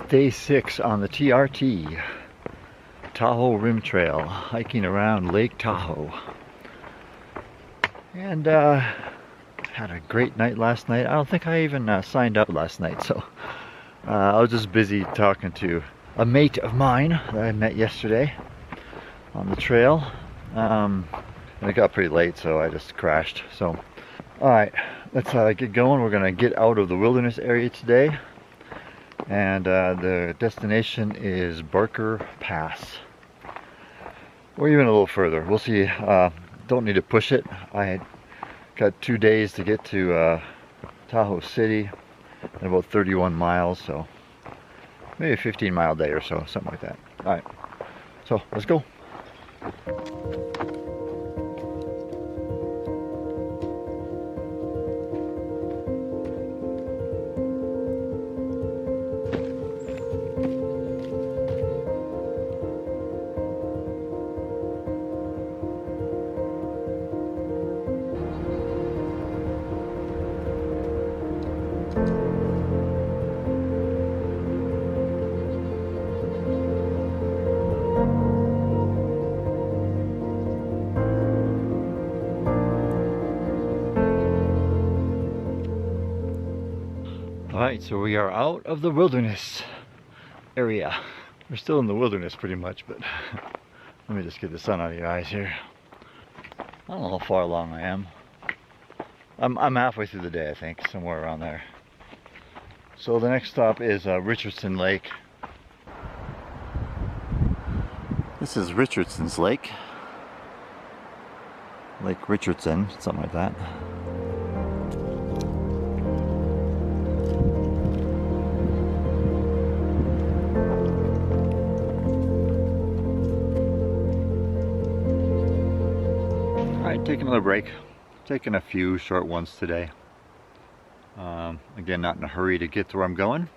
Day 6 on the TRT, Tahoe Rim Trail, hiking around Lake Tahoe. And had a great night last night. I don't think I even signed up last night, so I was just busy talking to a mate of mine that I met yesterday on the trail. And it got pretty late, so I just crashed. So, alright, let's get going. We're gonna get out of the wilderness area today. And the destination is Barker Pass, or even a little further. We'll see. Don't need to push it. I got 2 days to get to Tahoe City and about 31 miles, so maybe a 15-mile day or so, something like that. All right, so let's go. Alright, so we are out of the wilderness area. We're still in the wilderness pretty much, but let me just get the sun out of your eyes here. I don't know how far along I am. I'm halfway through the day, I think, somewhere around there. So the next stop is Richardson Lake. This is Richardson's Lake. Lake Richardson, something like that. Taking another break, taking a few short ones today. Again, not in a hurry to get to where I'm going.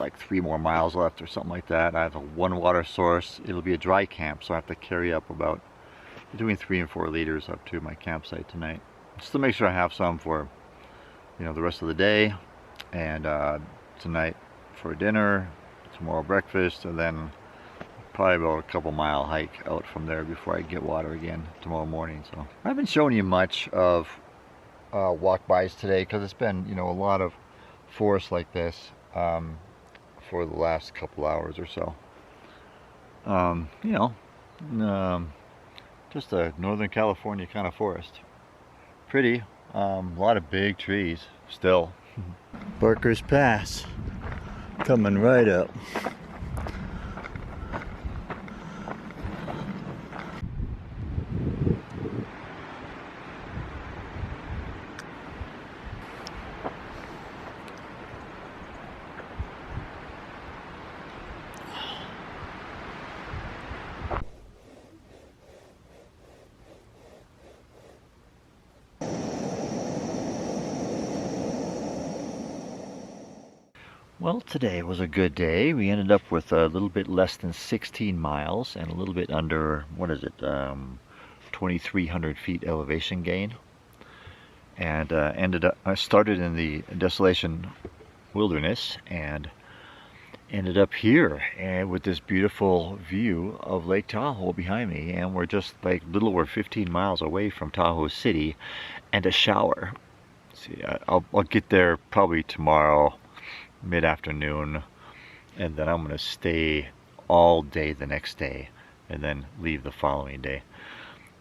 Like 3 more miles left or something like that. I have a 1 water source. It'll be a dry camp, so I have to carry up about between 3 and 4 liters up to my campsite tonight, just to make sure I have some for, you know, the rest of the day, and tonight for dinner, tomorrow breakfast, and then probably about a couple mile hike out from there before I get water again tomorrow morning. So I haven't shown you much of walk-bys today because it's been, you know, a lot of forest like this for the last couple hours or so. You know, just a Northern California kind of forest. Pretty, a lot of big trees still. Barker's Pass coming right up. Well, today was a good day. We ended up with a little bit less than 16 miles and a little bit under, what is it, 2,300 feet elevation gain. And I started in the Desolation wilderness and ended up here and with this beautiful view of Lake Tahoe behind me. And we're just like a little over 15 miles away from Tahoe City and a shower. See, I'll get there probably tomorrow mid-afternoon, and then I'm going to stay all day the next day and then leave the following day.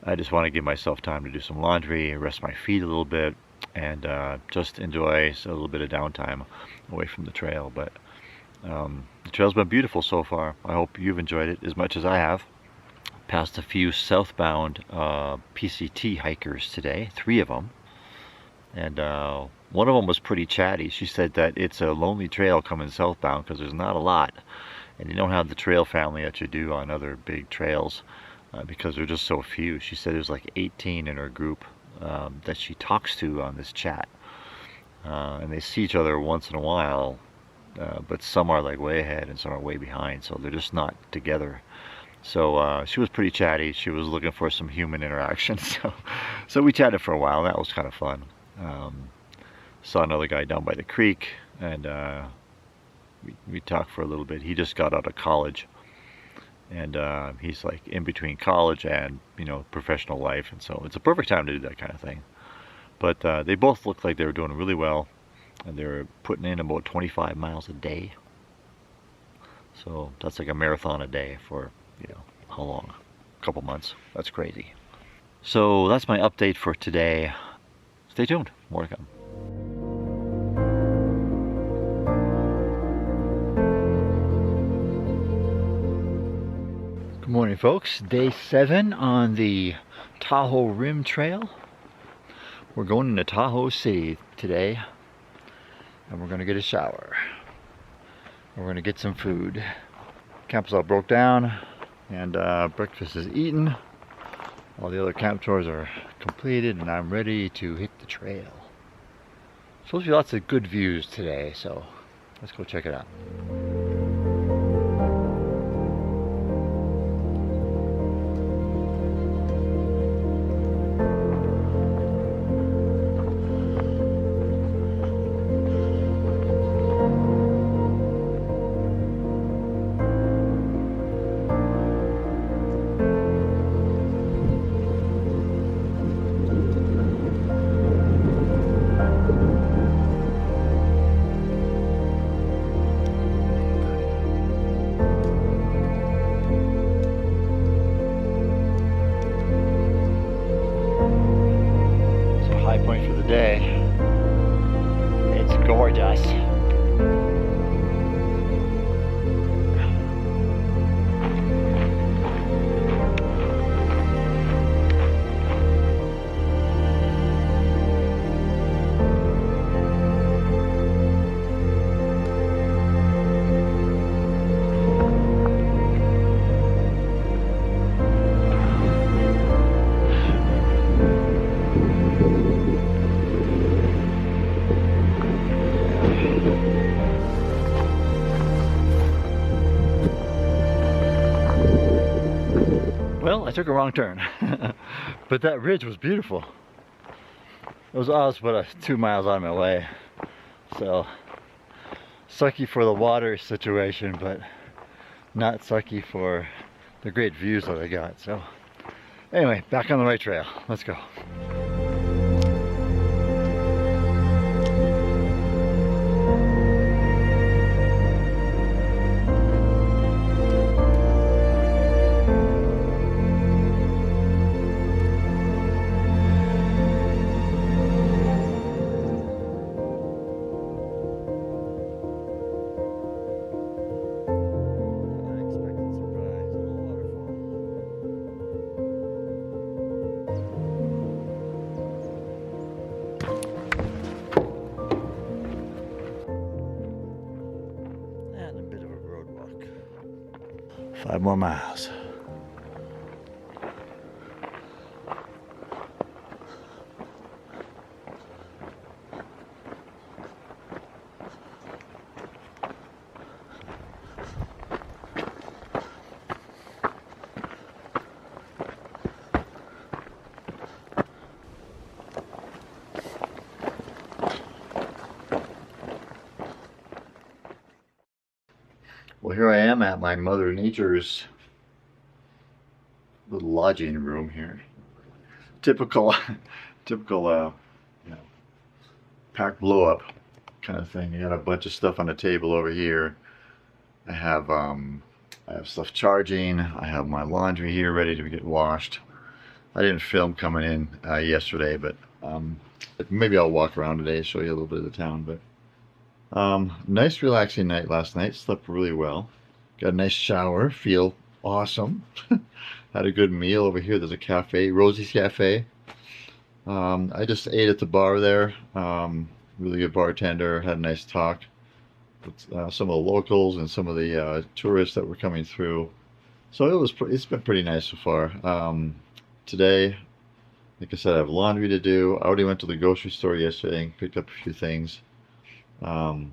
I just want to give myself time to do some laundry, rest my feet a little bit, and just enjoy a little bit of downtime away from the trail. But the trail's been beautiful so far. I hope you've enjoyed it as much as I have. Passed a few southbound PCT hikers today, 3 of them, and one of them was pretty chatty. She said that it's a lonely trail coming southbound because there's not a lot, and you don't have the trail family that you do on other big trails because there's just so few. She said there's like 18 in her group that she talks to on this chat, and they see each other once in a while, but some are like way ahead and some are way behind, so they're just not together. So she was pretty chatty. She was looking for some human interaction, so we chatted for a while. That was kind of fun. Saw another guy down by the creek, and we talked for a little bit. He just got out of college, and he's like in between college and, you know, professional life, and so it's a perfect time to do that kind of thing. But they both looked like they were doing really well, and they were putting in about 25 miles a day. So that's like a marathon a day for, you know, how long? A couple months. That's crazy. So that's my update for today. Stay tuned. More to come. Good morning, folks. Day 7 on the Tahoe Rim Trail. We're going into Tahoe City today, and we're going to get a shower. We're going to get some food. Camp's all broke down, and breakfast is eaten. All the other camp chores are completed, and I'm ready to hit the trail. Supposed to be lots of good views today, so let's go check it out. Point for the day. It's gorgeous. Well, I took a wrong turn, but that ridge was beautiful. It was about 2 miles out of my way, so sucky for the water situation, but not sucky for the great views that I got. So anyway, back on the right trail. Let's go. And a bit of a road walk. 5 more miles. Well, here I am at my Mother Nature's little lodging room here. Typical, typical, you know, pack blow up kind of thing. You got a bunch of stuff on the table over here. I have stuff charging. I have my laundry here ready to get washed. I didn't film coming in yesterday, but maybe I'll walk around today and show you a little bit of the town. But nice relaxing night last night. Slept really well. Got a nice shower. Feel awesome. Had a good meal over here. There's a cafe, Rosie's Cafe. I just ate at the bar there. Really good bartender. Had a nice talk with some of the locals and some of the tourists that were coming through. So it's been pretty nice so far. Today, like I said, I have laundry to do. I already went to the grocery store yesterday and picked up a few things. I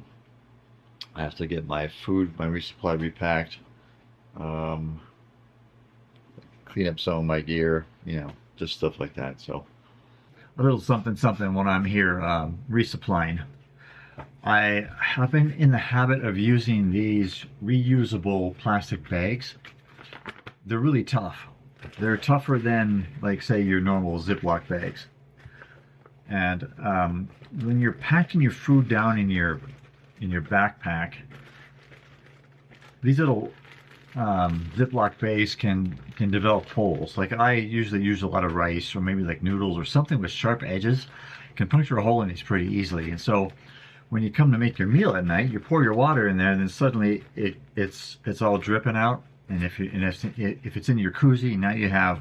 have to get my food, my resupply repacked, clean up some of my gear, you know, just stuff like that. So a little something something when I'm here resupplying. I have been in the habit of using these reusable plastic bags. They're really tough. They're tougher than, like, say, your normal Ziploc bags. And when you're packing your food down in your backpack, these little Ziploc bags can develop holes. Like, I usually use a lot of rice or maybe like noodles or something with sharp edges. Can puncture a hole in these pretty easily. And so when you come to make your meal at night, you pour your water in there, and then suddenly it's all dripping out. And if it's in your koozie, now you have,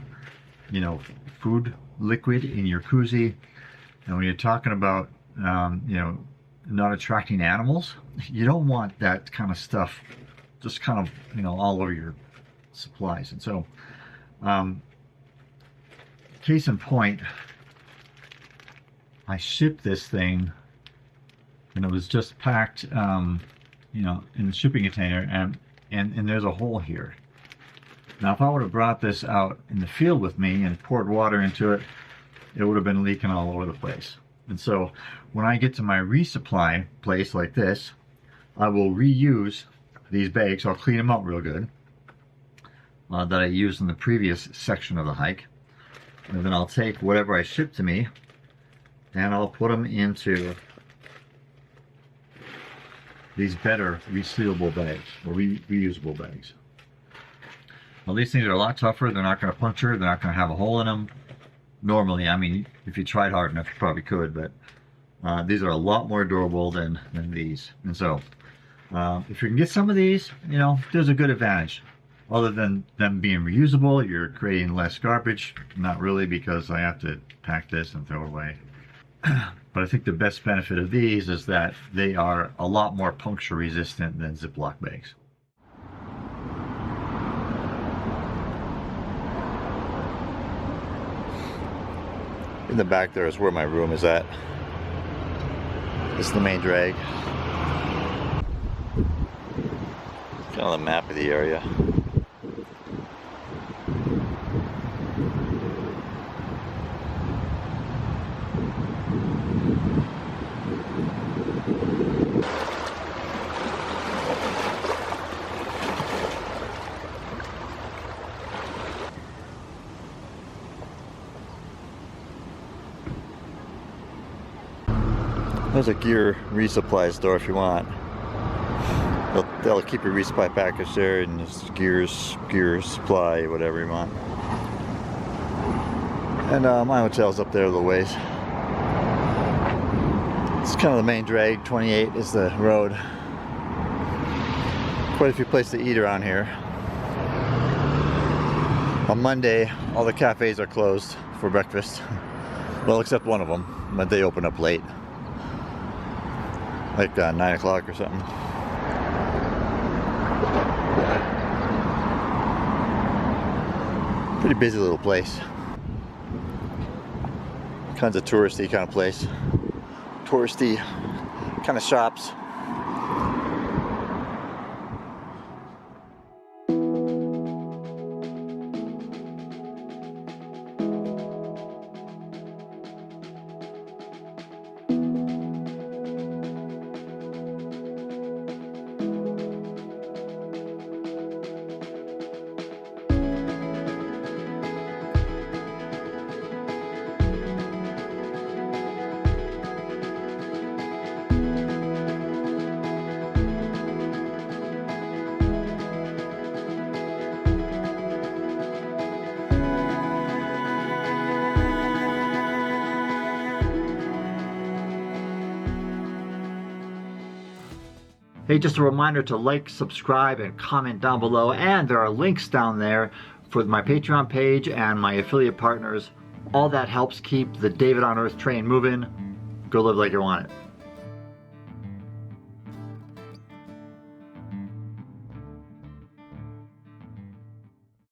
you know, food liquid in your koozie. And when you're talking about you know, not attracting animals, you don't want that kind of stuff just kind of, you know, all over your supplies. And so case in point, I shipped this thing and it was just packed you know, in the shipping container, and there's a hole here. Now if I would have brought this out in the field with me and poured water into it, it would have been leaking all over the place. And so when I get to my resupply place like this, I will reuse these bags. I'll clean them out real good that I used in the previous section of the hike, and then I'll take whatever I shipped to me and I'll put them into these better resealable bags, or reusable bags. Well, these things are a lot tougher. They're not going to puncture. They're not going to have a hole in them. Normally, I mean, if you tried hard enough, you probably could, but these are a lot more durable than these. And so, if you can get some of these, you know, there's a good advantage. Other than them being reusable, you're creating less garbage. Not really, because I have to pack this and throw it away. But I think the best benefit of these is that they are a lot more puncture resistant than Ziploc bags. In the back there is where my room is at. This is the main drag. Kind of the map of the area. There's a gear resupply store if you want. They'll keep your resupply package there, and just gear supply, whatever you want. And my hotel's up there a little ways. It's kind of the main drag. 28 is the road. Quite a few places to eat around here. On Monday, all the cafes are closed for breakfast. Well, except one of them, but they open up late. Like 9 o'clock or something. Pretty busy little place. Kinds of touristy kind of place. Touristy kind of shops. Hey, just a reminder to like, subscribe, and comment down below. And there are links down there for my Patreon page and my affiliate partners. All that helps keep the David on Earth train moving. Go live like you want it.